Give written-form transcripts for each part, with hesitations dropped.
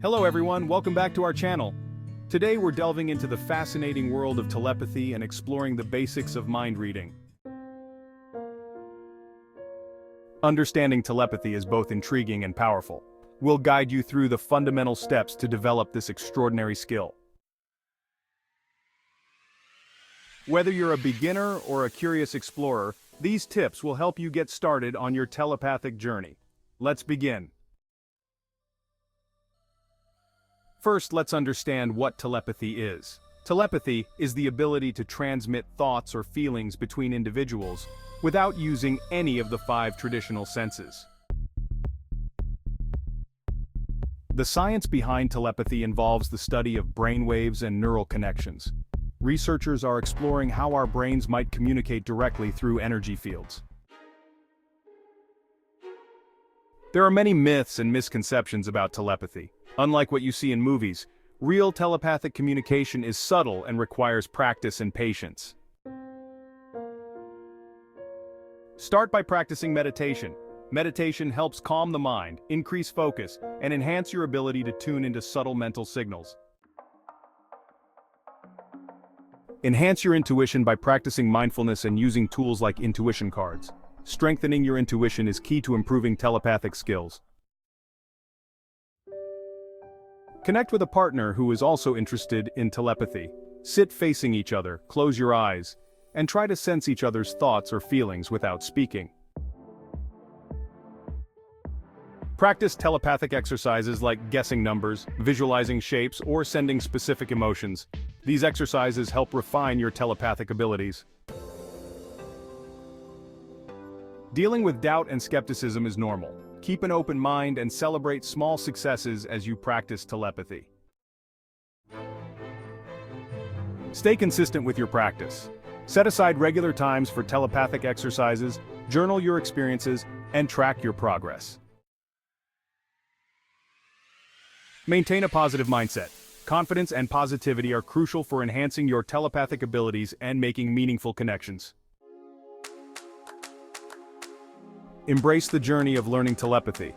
Hello everyone, welcome back to our channel. Today we're delving into the fascinating world of telepathy and exploring the basics of mind reading. Understanding telepathy is both intriguing and powerful. We'll guide you through the fundamental steps to develop this extraordinary skill. Whether you're a beginner or a curious explorer, these tips will help you get started on your telepathic journey. Let's begin. First, let's understand what telepathy is. Telepathy is the ability to transmit thoughts or feelings between individuals without using any of the 5 traditional senses. The science behind telepathy involves the study of brainwaves and neural connections. Researchers are exploring how our brains might communicate directly through energy fields. There are many myths and misconceptions about telepathy. Unlike what you see in movies, real telepathic communication is subtle and requires practice and patience. Start by practicing meditation. Meditation helps calm the mind, increase focus, and enhance your ability to tune into subtle mental signals. Enhance your intuition by practicing mindfulness and using tools like intuition cards. Strengthening your intuition is key to improving telepathic skills. Connect with a partner who is also interested in telepathy. Sit facing each other, close your eyes, and try to sense each other's thoughts or feelings without speaking. Practice telepathic exercises like guessing numbers, visualizing shapes, or sending specific emotions. These exercises help refine your telepathic abilities. Dealing with doubt and skepticism is normal. Keep an open mind and celebrate small successes as you practice telepathy. Stay consistent with your practice. Set aside regular times for telepathic exercises, journal your experiences, and track your progress. Maintain a positive mindset. Confidence and positivity are crucial for enhancing your telepathic abilities and making meaningful connections. Embrace the journey of learning telepathy.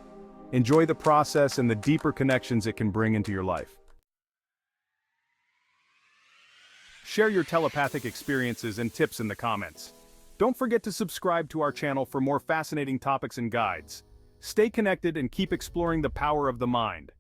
Enjoy the process and the deeper connections it can bring into your life. Share your telepathic experiences and tips in the comments. Don't forget to subscribe to our channel for more fascinating topics and guides. Stay connected and keep exploring the power of the mind.